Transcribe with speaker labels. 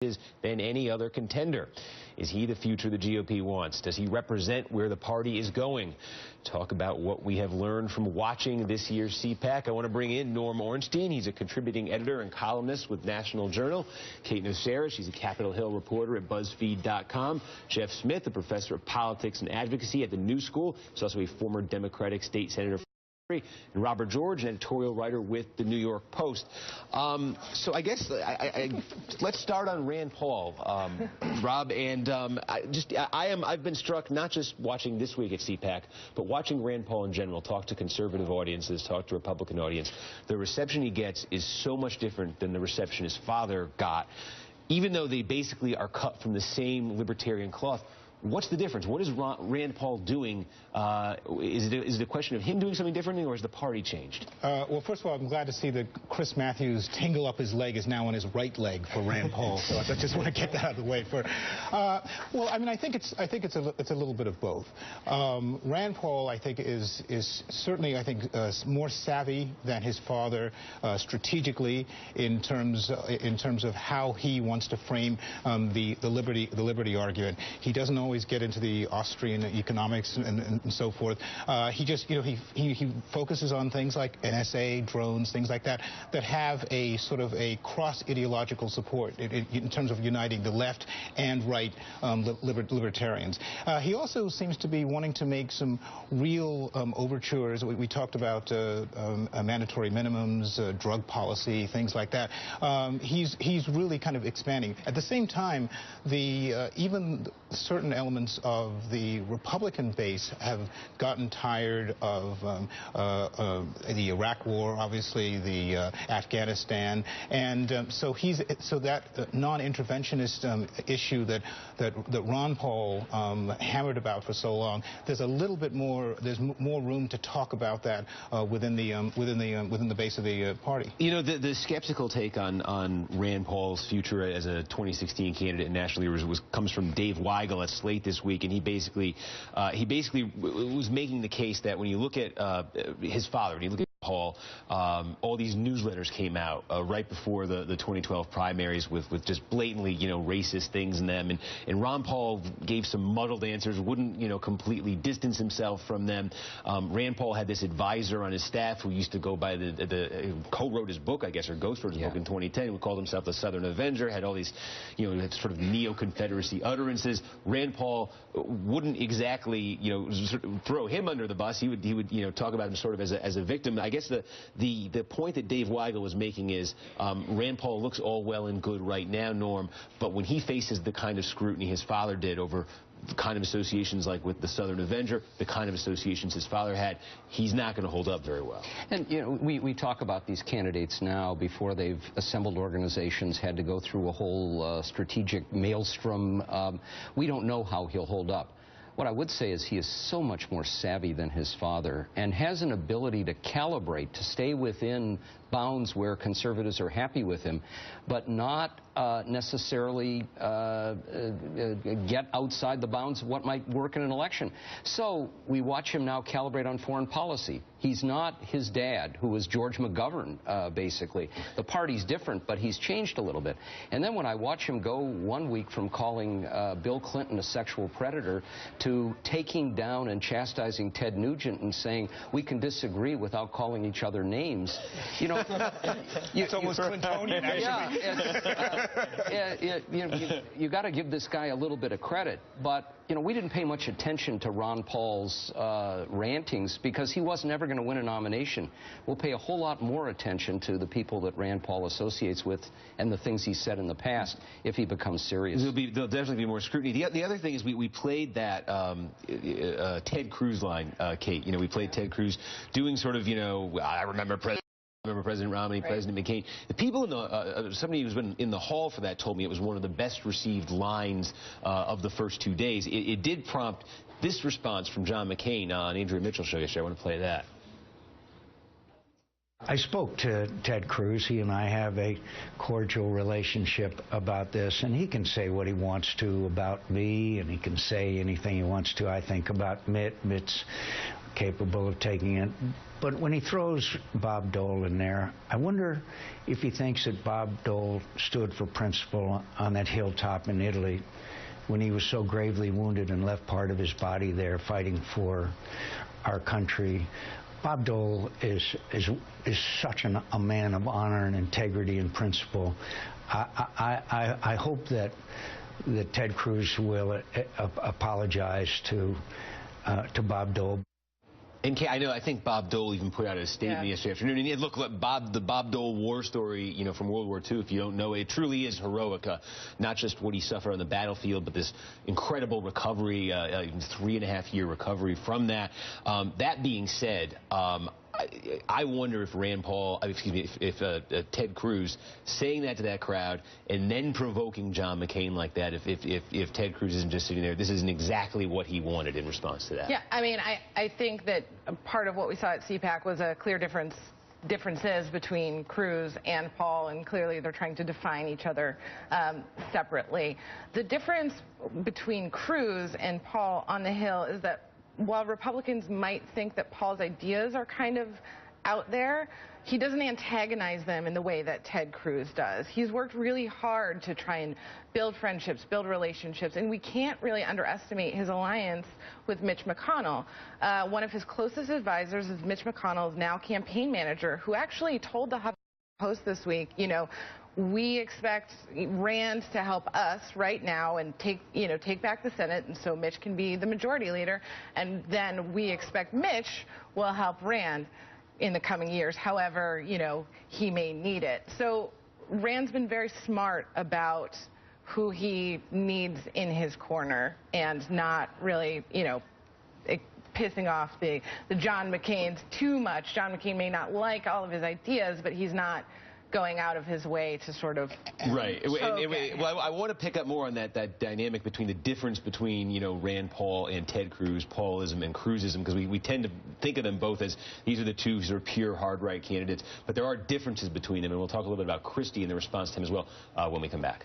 Speaker 1: than any other contender. Is he the future the GOP wants? Does he represent where the party is going? Talk about what we have learned from watching this year's CPAC. I want to bring in Norm Ornstein. He's a contributing editor and columnist with National Journal. Kate Nocera, she's a Capitol Hill reporter at BuzzFeed.com. Jeff Smith, a professor of politics and advocacy at the New School. He's also a former Democratic state senator. And Robert George, an editorial writer with the New York Post. So I guess let's start on Rand Paul, Rob. And I've been struck not just watching this week at CPAC, but watching Rand Paul in general talk to conservative audiences, talk to Republican audience. The reception he gets is so much different than the reception his father got, even though they basically are cut from the same libertarian cloth. What's the difference? What is Rand Paul doing? Is it a question of him doing something differently, or has the party changed?
Speaker 2: Well, first of all, I'm glad to see that Chris Matthews' tingle up his leg is now on his right leg for Rand Paul. So I just want to get that out of the way. Well, I mean, I think it's a little bit of both. Rand Paul, I think, is certainly, I think, more savvy than his father strategically in terms of how he wants to frame the liberty argument. He doesn't always get into the Austrian economics and so forth. He just, he focuses on things like NSA, drones, things like that, that have a sort of a cross-ideological support in terms of uniting the left and right libertarians. He also seems to be wanting to make some real overtures. We talked about mandatory minimums, drug policy, things like that. He's really kind of expanding. At the same time, even certain elements of the Republican base have gotten tired of the Iraq War, obviously, the Afghanistan, and so that non-interventionist issue that Ron Paul hammered about for so long. There's a little bit more. There's more room to talk about that within the base of the party. You know,
Speaker 1: the skeptical take on Rand Paul's future as a 2016 candidate in national leaders comes from Dave Weigel at Slate this week, and he basically was making the case that when you look at his father, when you look at Paul, all these newsletters came out right before the 2012 primaries with just blatantly, racist things in them, and Ron Paul gave some muddled answers, wouldn't, completely distance himself from them. Rand Paul had this advisor on his staff who used to go by co-wrote his book, I guess, or ghost-wrote his book in 2010, who called himself the Southern Avenger, had all these, sort of neo-Confederacy utterances. Rand Paul wouldn't exactly, sort of throw him under the bus. He would, talk about him sort of as a victim. I guess the point that Dave Weigel was making is Rand Paul looks all well and good right now, Norm, but when he faces the kind of scrutiny his father did over the kind of associations like with the Southern Avenger, the kind of associations his father had, he's not going to hold up very well.
Speaker 3: And, we talk about these candidates now before they've assembled organizations, had to go through a whole strategic maelstrom. We don't know how he'll hold up. What I would say is he is so much more savvy than his father and has an ability to calibrate, to stay within bounds where conservatives are happy with him, but not necessarily get outside the bounds of what might work in an election. So we watch him now calibrate on foreign policy. He's not his dad, who was George McGovern, basically. The party's different, but he's changed a little bit. And then when I watch him go 1 week from calling Bill Clinton a sexual predator to taking down and chastising Ted Nugent and saying we can disagree without calling each other names,
Speaker 2: it's almost Clintonian, actually.
Speaker 3: You got to give this guy a little bit of credit, but we didn't pay much attention to Ron Paul's rantings because he wasn't ever going to win a nomination. We'll pay a whole lot more attention to the people that Rand Paul associates with and the things he said in the past if he becomes serious.
Speaker 1: There'll definitely be more scrutiny. The other thing is we played that Ted Cruz line, Kate. We played Ted Cruz doing sort of, I remember President Romney, right. President McCain. The people in somebody who's been in the hall for that told me it was one of the best received lines of the first 2 days. It did prompt this response from John McCain on Andrea Mitchell's show yesterday. I want to play that.
Speaker 4: I spoke to Ted Cruz. He and I have a cordial relationship about this, and he can say what he wants to about me, and he can say anything he wants to, I think, about Mitt. Mitt's capable of taking it. But when he throws Bob Dole in there, I wonder if he thinks that Bob Dole stood for principle on that hilltop in Italy when he was so gravely wounded and left part of his body there fighting for our country. Bob Dole is such a man of honor and integrity and principle. I hope that Ted Cruz will apologize to Bob Dole.
Speaker 1: And I know, I think Bob Dole even put out a statement yesterday afternoon. And look, the Bob Dole war story, from World War II, if you don't know, it truly is heroic. Not just what he suffered on the battlefield, but this incredible recovery, 3.5-year recovery from that. That being said, I wonder if if Ted Cruz saying that to that crowd and then provoking John McCain like that, if Ted Cruz isn't just sitting there, this isn't exactly what he wanted in response to that.
Speaker 5: Yeah, I mean, I think that part of what we saw at CPAC was a clear differences between Cruz and Paul, and clearly they're trying to define each other separately. The difference between Cruz and Paul on the Hill is that while Republicans might think that Paul's ideas are kind of out there, he doesn't antagonize them in the way that Ted Cruz does. He's worked really hard to try and build friendships, build relationships, and we can't really underestimate his alliance with Mitch McConnell. One of his closest advisors is Mitch McConnell's now campaign manager, who actually told the Huffington Post this week, we expect Rand to help us right now and take back the Senate, and so Mitch can be the majority leader, and then we expect Mitch will help Rand in the coming years, however, he may need it. So Rand's been very smart about who he needs in his corner and not really, pissing off the John McCains too much. John McCain may not like all of his ideas, but he's not going out of his way to sort of...
Speaker 1: Right. Well, I want to pick up more on that dynamic between the difference between, Rand Paul and Ted Cruz, Paulism and Cruzism, because we tend to think of them both as these are the two sort of pure hard right candidates, but there are differences between them, and we'll talk a little bit about Christie and the response to him as well when we come back.